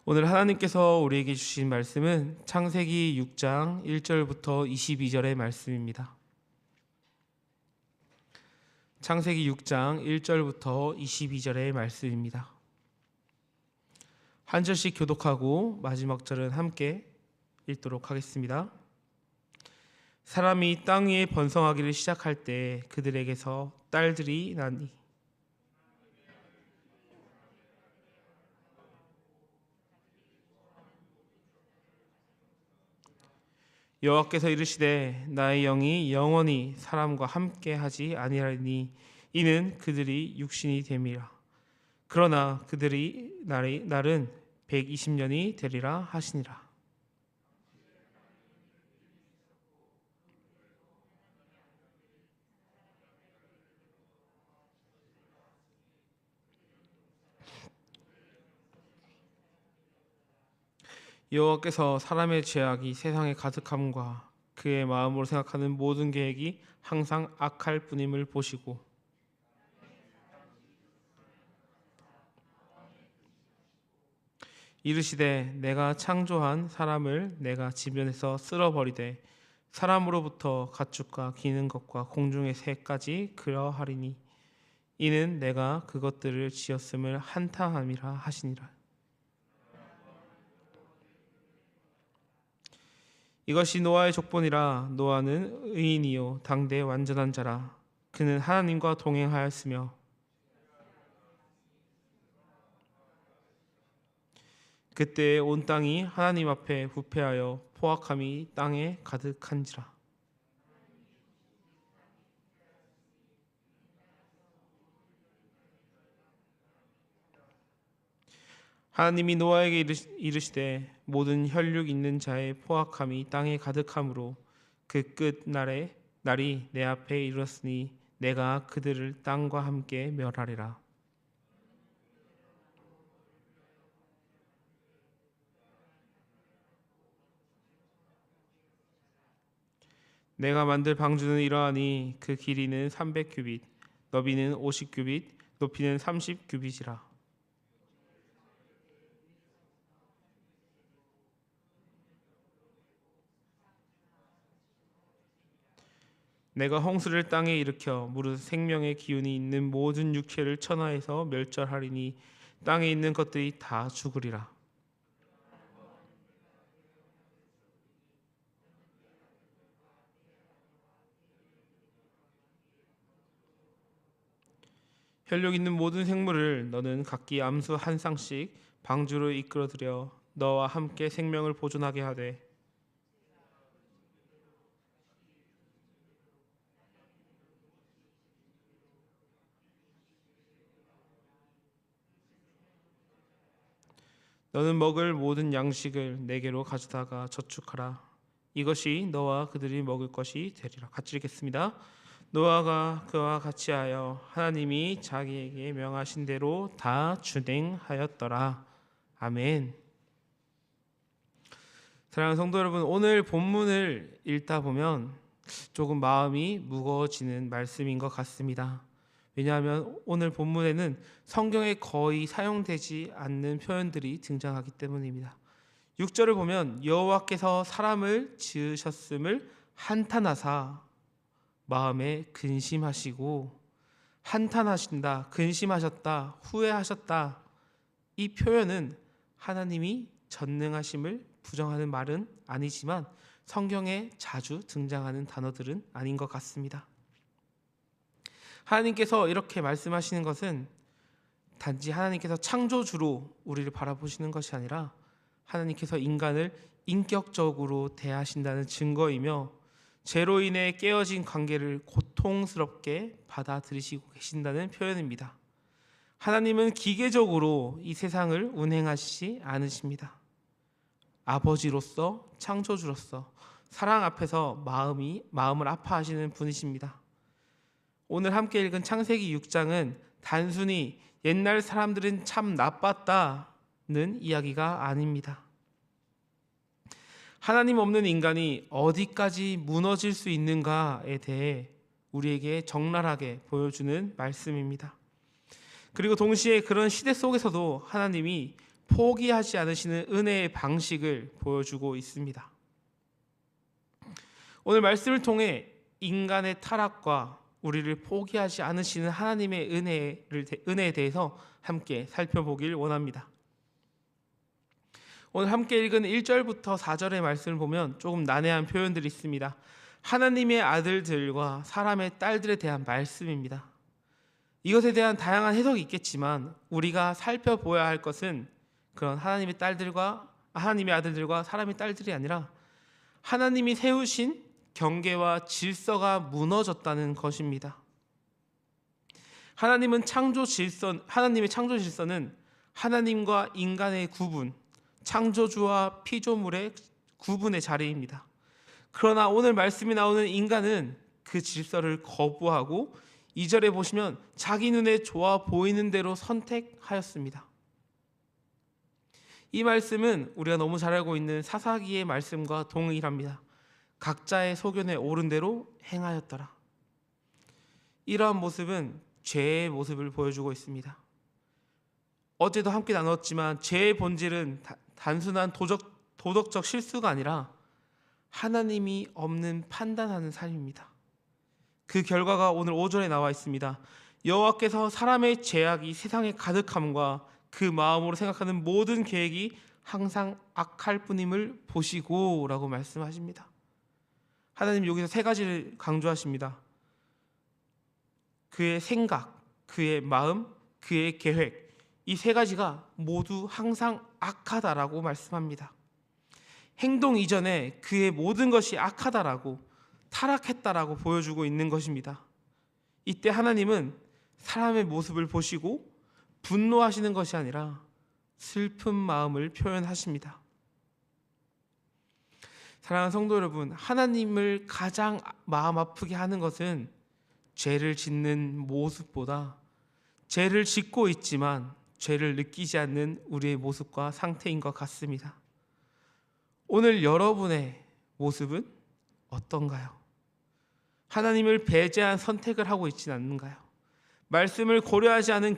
오늘 하나님께서 우리에게 주신 말씀은 창세기 6장 1절부터 22절의 말씀입니다. 창세기 6장 1절부터 22절의 말씀입니다. 한 절씩 교독하고 마지막 절은 함께 읽도록 하겠습니다. 사람이 땅 위에 번성하기를 시작할 때 그들에게서 딸들이 나니 여호와께서 이르시되 나의 영이 영원히 사람과 함께 하지 아니하리니 이는 그들이 육신이 됨이라. 그러나 그들이 날은 120년이 되리라 하시니라. 여호와께서 사람의 죄악이 세상에 가득함과 그의 마음으로 생각하는 모든 계획이 항상 악할 뿐임을 보시고 이르시되 내가 창조한 사람을 내가 지면에서 쓸어버리되 사람으로부터 가축과 기는 것과 공중의 새까지 그러하리니 이는 내가 그것들을 지었음을 한탄함이라 하시니라. 이것이 노아의 족본이라. 노아는 의인이요 당대 완전한 자라. 그는 하나님과 동행하였으며 그때 온 땅이 하나님 앞에 부패하여 포악함이 땅에 가득한지라. 하나님이 노아에게 이르시되 모든 혈육 있는 자의 포악함이 땅에 가득함으로 그 끝 날이 내 앞에 이르렀으니 내가 그들을 땅과 함께 멸하리라. 내가 만들 방주는 이러하니 그 길이는 300규빗, 너비는 50규빗, 높이는 30규빗이라. 내가 홍수를 땅에 일으켜 무릇 생명의 기운이 있는 모든 육체를 천하에서 멸절하리니 땅에 있는 것들이 다 죽으리라. 혈육 있는 모든 생물을 너는 각기 암수 한 쌍씩 방주로 이끌어들여 너와 함께 생명을 보존하게 하되 너는 먹을 모든 양식을 내게로 가져다가 저축하라. 이것이 너와 그들이 먹을 것이 되리라. 같이 읽겠습니다. 노아가 그와 같이 하여 하나님이 자기에게 명하신 대로 다 준행하였더라. 아멘. 사랑하는 성도 여러분, 오늘 본문을 읽다 보면 조금 마음이 무거워지는 말씀인 것 같습니다. 왜냐하면 오늘 본문에는 성경에 거의 사용되지 않는 표현들이 등장하기 때문입니다. 6절을 보면 여호와께서 사람을 지으셨음을 한탄하사 마음에 근심하시고, 한탄하신다, 근심하셨다, 후회하셨다, 이 표현은 하나님이 전능하심을 부정하는 말은 아니지만 성경에 자주 등장하는 단어들은 아닌 것 같습니다. 하나님께서 이렇게 말씀하시는 것은 단지 하나님께서 창조주로 우리를 바라보시는 것이 아니라 하나님께서 인간을 인격적으로 대하신다는 증거이며 죄로 인해 깨어진 관계를 고통스럽게 받아들이시고 계신다는 표현입니다. 하나님은 기계적으로 이 세상을 운행하시지 않으십니다. 아버지로서, 창조주로서 사랑 앞에서 마음을 아파하시는 분이십니다. 오늘 함께 읽은 창세기 6장은 단순히 옛날 사람들은 참 나빴다는 이야기가 아닙니다. 하나님 없는 인간이 어디까지 무너질 수 있는가에 대해 우리에게 적나라하게 보여주는 말씀입니다. 그리고 동시에 그런 시대 속에서도 하나님이 포기하지 않으시는 은혜의 방식을 보여주고 있습니다. 오늘 말씀을 통해 인간의 타락과 우리를 포기하지 않으시는 하나님의 은혜에 대해서 함께 살펴보길 원합니다. 오늘 함께 읽은 1절부터 4절의 말씀을 보면 조금 난해한 표현들이 있습니다. 하나님의 아들들과 사람의 딸들에 대한 말씀입니다. 이것에 대한 다양한 해석이 있겠지만 우리가 살펴보아야 할 것은 그런 하나님의 아들들과 사람의 딸들이 아니라 하나님이 세우신 경계와 질서가 무너졌다는 것입니다. 하나님의 창조 질서는 하나님과 인간의 구분, 창조주와 피조물의 구분의 자리입니다. 그러나 오늘 말씀이 나오는 인간은 그 질서를 거부하고 2절에 보시면 자기 눈에 좋아 보이는 대로 선택하였습니다. 이 말씀은 우리가 너무 잘 알고 있는 사사기의 말씀과 동일합니다. 각자의 소견에 오른 대로 행하였더라. 이러한 모습은 죄의 모습을 보여주고 있습니다. 어제도 함께 나눴지만 죄의 본질은 단순한 도덕적 실수가 아니라 하나님이 없는 판단하는 삶입니다. 그 결과가 오늘 5절에 나와 있습니다. 여호와께서 사람의 죄악이 세상에 가득함과 그 마음으로 생각하는 모든 계획이 항상 악할 뿐임을 보시고 라고 말씀하십니다. 하나님 여기서 세 가지를 강조하십니다. 그의 생각, 그의 마음, 그의 계획, 이 세 가지가 모두 항상 악하다라고 말씀합니다. 행동 이전에 그의 모든 것이 악하다라고, 타락했다라고 보여주고 있는 것입니다. 이때 하나님은 사람의 모습을 보시고 분노하시는 것이 아니라 슬픈 마음을 표현하십니다. 사랑하는 성도 여러분, 하나님을 가장 마음 아프게 하는 것은 죄를 짓는 모습보다 죄를 짓고 있지만 죄를 느끼지 않는 우리의 모습과 상태인 것 같습니다. 오늘 여러분의 모습은 어떤가요? 하나님을 배제한 선택을 하고 있지는 않는가요? 말씀을 고려하지 않은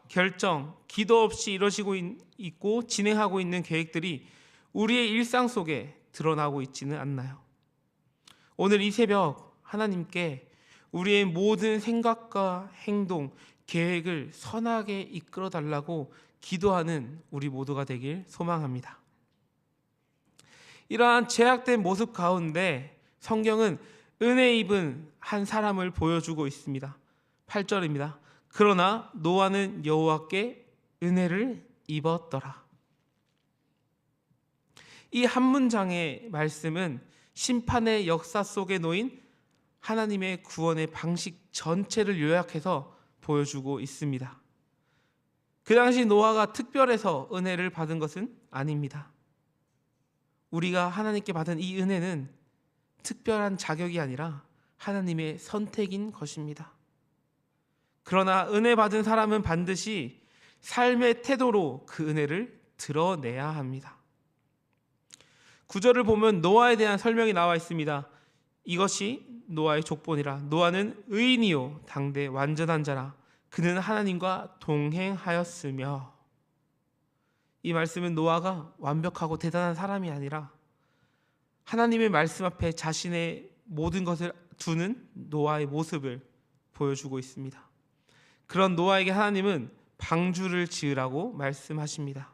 결정, 기도 없이 이루어지고 있고 진행하고 있는 계획들이 우리의 일상 속에 드러나고 있지는 않나요? 오늘 이 새벽 하나님께 우리의 모든 생각과 행동, 계획을 선하게 이끌어 달라고 기도하는 우리 모두가 되길 소망합니다. 이러한 제약된 모습 가운데 성경은 은혜 입은 한 사람을 보여주고 있습니다. 8절입니다. 그러나 노아는 여호와께 은혜를 입었더라. 이 한 문장의 말씀은 심판의 역사 속에 놓인 하나님의 구원의 방식 전체를 요약해서 보여주고 있습니다. 그 당시 노아가 특별해서 은혜를 받은 것은 아닙니다. 우리가 하나님께 받은 이 은혜는 특별한 자격이 아니라 하나님의 선택인 것입니다. 그러나 은혜 받은 사람은 반드시 삶의 태도로 그 은혜를 드러내야 합니다. 9절을 보면 노아에 대한 설명이 나와 있습니다. 이것이 노아의 족본이라. 노아는 의인이요 당대 완전한 자라. 그는 하나님과 동행하였으며. 이 말씀은 노아가 완벽하고 대단한 사람이 아니라 하나님의 말씀 앞에 자신의 모든 것을 두는 노아의 모습을 보여주고 있습니다. 그런 노아에게 하나님은 방주를 지으라고 말씀하십니다.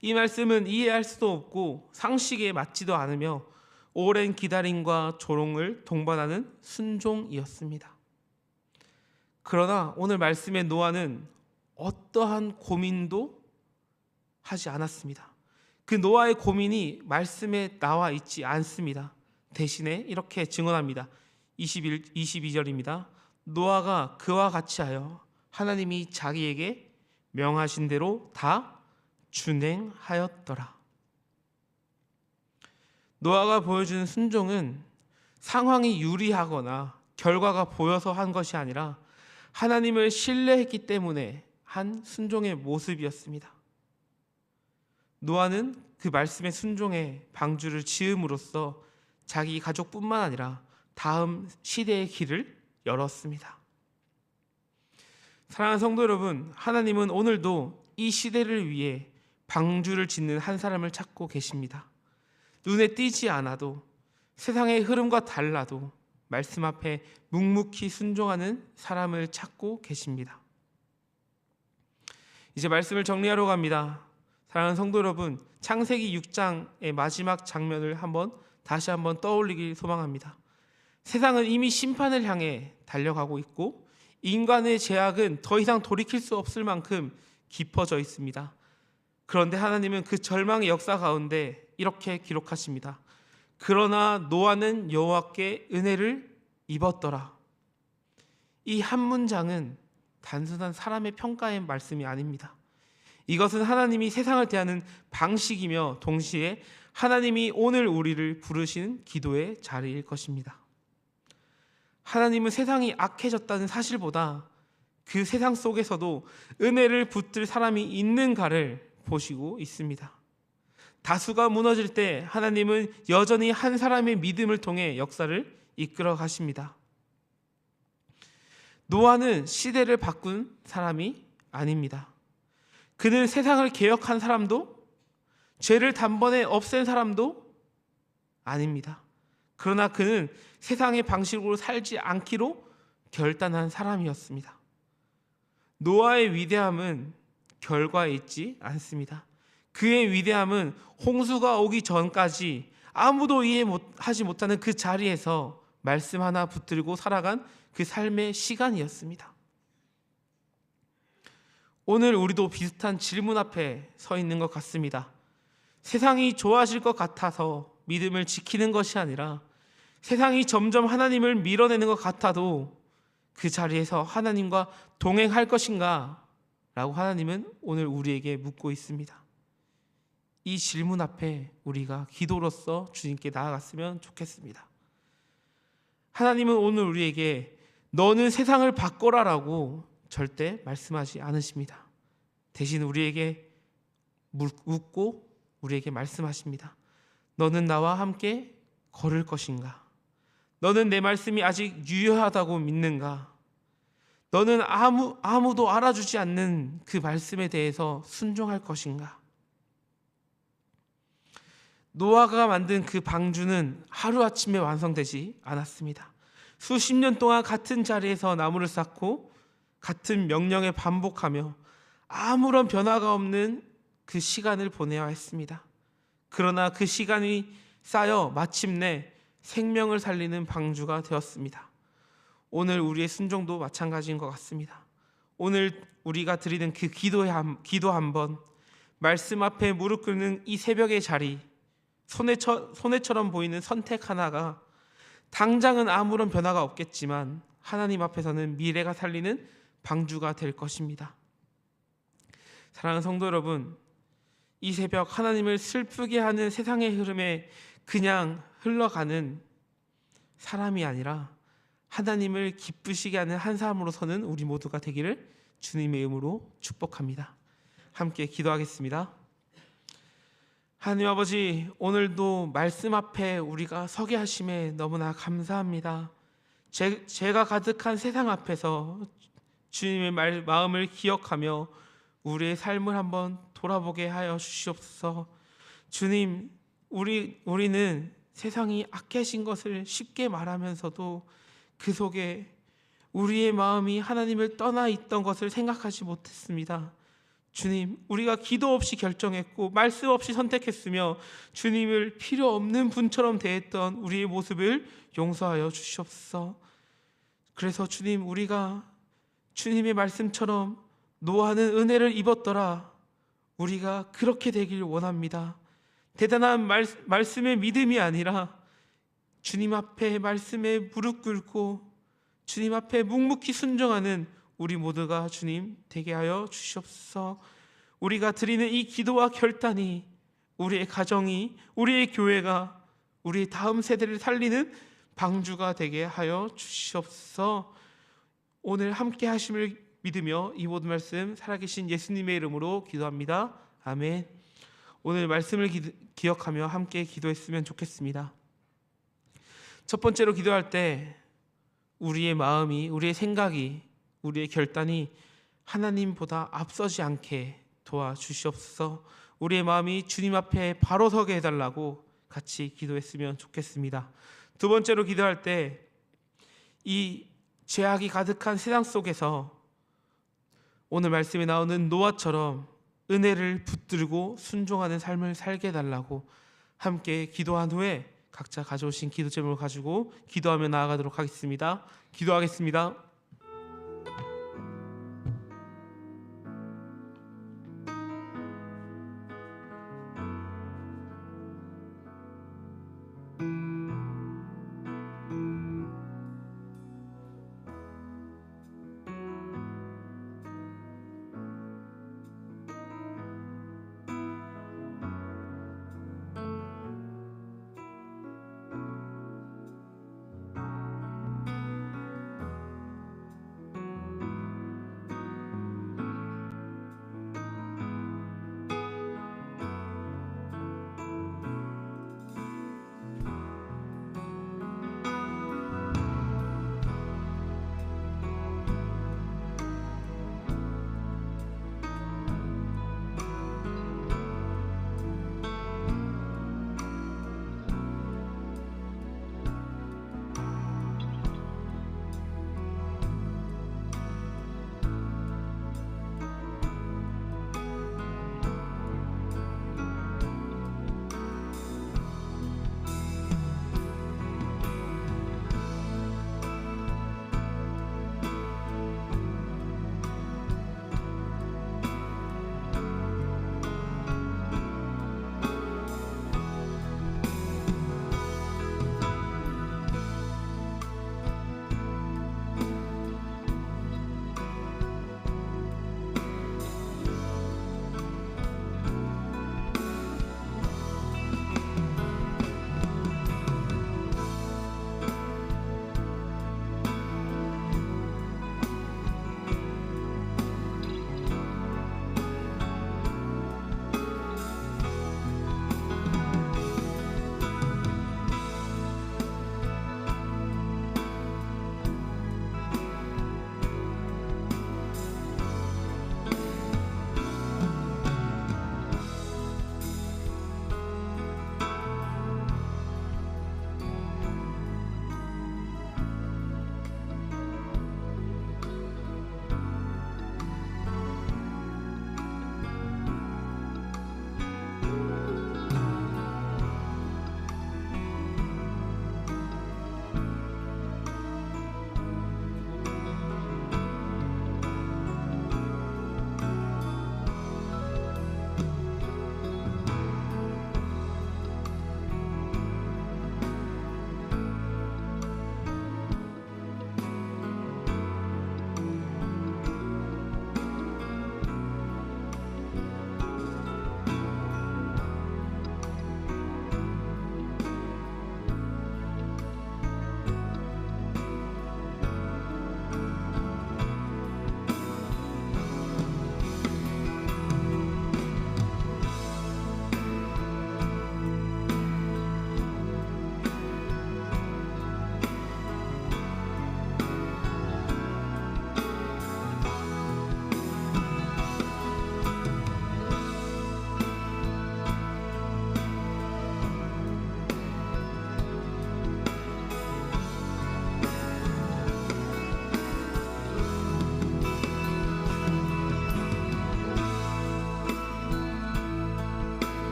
이 말씀은 이해할 수도 없고 상식에 맞지도 않으며 오랜 기다림과 조롱을 동반하는 순종이었습니다. 그러나 오늘 말씀의 노아는 어떠한 고민도 하지 않았습니다. 그 노아의 고민이 말씀에 나와 있지 않습니다. 대신에 이렇게 증언합니다. 22절입니다. 노아가 그와 같이 하여 하나님이 자기에게 명하신 대로 다 준행하였더라. 노아가 보여주는 순종은 상황이 유리하거나 결과가 보여서 한 것이 아니라 하나님을 신뢰했기 때문에 한 순종의 모습이었습니다. 노아는 그 말씀에 순종해 방주를 지음으로써 자기 가족뿐만 아니라 다음 시대의 길을 열었습니다. 사랑하는 성도 여러분, 하나님은 오늘도 이 시대를 위해 방주를 짓는 한 사람을 찾고 계십니다. 눈에 띄지 않아도, 세상의 흐름과 달라도 말씀 앞에 묵묵히 순종하는 사람을 찾고 계십니다. 이제 말씀을 정리하러 갑니다. 사랑하는 성도 여러분, 창세기 6장의 마지막 장면을 다시 한번 떠올리길 소망합니다. 세상은 이미 심판을 향해 달려가고 있고 인간의 죄악은 더 이상 돌이킬 수 없을 만큼 깊어져 있습니다. 그런데 하나님은 그 절망의 역사 가운데 이렇게 기록하십니다. 그러나 노아는 여호와께 은혜를 입었더라. 이 한 문장은 단순한 사람의 평가의 말씀이 아닙니다. 이것은 하나님이 세상을 대하는 방식이며 동시에 하나님이 오늘 우리를 부르신 기도의 자리일 것입니다. 하나님은 세상이 악해졌다는 사실보다 그 세상 속에서도 은혜를 붙들 사람이 있는가를 보시고 있습니다. 다수가 무너질 때 하나님은 여전히 한 사람의 믿음을 통해 역사를 이끌어 가십니다. 노아는 시대를 바꾼 사람이 아닙니다. 그는 세상을 개혁한 사람도, 죄를 단번에 없앤 사람도 아닙니다. 그러나 그는 세상의 방식으로 살지 않기로 결단한 사람이었습니다. 노아의 위대함은 결과에 있지 않습니다. 그의 위대함은 홍수가 오기 전까지 아무도 이해하지 못하는 그 자리에서 말씀 하나 붙들고 살아간 그 삶의 시간이었습니다. 오늘 우리도 비슷한 질문 앞에 서 있는 것 같습니다. 세상이 좋아질 것 같아서 믿음을 지키는 것이 아니라 세상이 점점 하나님을 밀어내는 것 같아도 그 자리에서 하나님과 동행할 것인가? 라고 하나님은 오늘 우리에게 묻고 있습니다. 이 질문 앞에 우리가 기도로서 주님께 나아갔으면 좋겠습니다. 하나님은 오늘 우리에게 너는 세상을 바꿔라라고 절대 말씀하지 않으십니다. 대신 우리에게 묻고 우리에게 말씀하십니다. 너는 나와 함께 걸을 것인가? 너는 내 말씀이 아직 유효하다고 믿는가? 너는 아무도 알아주지 않는 그 말씀에 대해서 순종할 것인가? 노아가 만든 그 방주는 하루아침에 완성되지 않았습니다. 수십 년 동안 같은 자리에서 나무를 쌓고 같은 명령에 반복하며 아무런 변화가 없는 그 시간을 보내야 했습니다. 그러나 그 시간이 쌓여 마침내 생명을 살리는 방주가 되었습니다. 오늘 우리의 순종도 마찬가지인 것 같습니다. 오늘 우리가 드리는 그 기도 한 번, 말씀 앞에 무릎 꿇는 이 새벽의 자리, 손해처럼 보이는 선택 하나가 당장은 아무런 변화가 없겠지만 하나님 앞에서는 미래가 살리는 방주가 될 것입니다. 사랑하는 성도 여러분, 이 새벽 하나님을 슬프게 하는 세상의 흐름에 그냥 흘러가는 사람이 아니라 하나님을 기쁘시게 하는 한 사람으로서는 우리 모두가 되기를 주님의 이름으로 축복합니다. 함께 기도하겠습니다. 하나님 아버지, 오늘도 말씀 앞에 우리가 서게 하심에 너무나 감사합니다. 죄가 가득한 세상 앞에서 주님의 마음을 기억하며 우리의 삶을 한번 돌아보게 하여 주시옵소서. 주님, 우리는 세상이 악해진 것을 쉽게 말하면서도 그 속에 우리의 마음이 하나님을 떠나 있던 것을 생각하지 못했습니다. 주님, 우리가 기도 없이 결정했고 말씀 없이 선택했으며 주님을 필요 없는 분처럼 대했던 우리의 모습을 용서하여 주시옵소서. 그래서 주님, 우리가 주님의 말씀처럼 노아는 은혜를 입었더라, 우리가 그렇게 되길 원합니다. 대단한 말씀의 믿음이 아니라 주님 앞에 말씀에 무릎 꿇고 주님 앞에 묵묵히 순종하는 우리 모두가 주님 되게 하여 주시옵소서. 우리가 드리는 이 기도와 결단이 우리의 가정이, 우리의 교회가 우리 다음 세대를 살리는 방주가 되게 하여 주시옵소서. 오늘 함께 하심을 믿으며 이 모든 말씀 살아계신 예수님의 이름으로 기도합니다. 아멘. 오늘 말씀을 기억하며 함께 기도했으면 좋겠습니다. 첫 번째로 기도할 때 우리의 마음이, 우리의 생각이, 우리의 결단이 하나님보다 앞서지 않게 도와주시옵소서. 우리의 마음이 주님 앞에 바로 서게 해달라고 같이 기도했으면 좋겠습니다. 두 번째로 기도할 때 이 죄악이 가득한 세상 속에서 오늘 말씀에 나오는 노아처럼 은혜를 붙들고 순종하는 삶을 살게 해달라고 함께 기도한 후에 각자 가져오신 기도 제목을 가지고 기도하며 나아가도록 하겠습니다. 기도하겠습니다.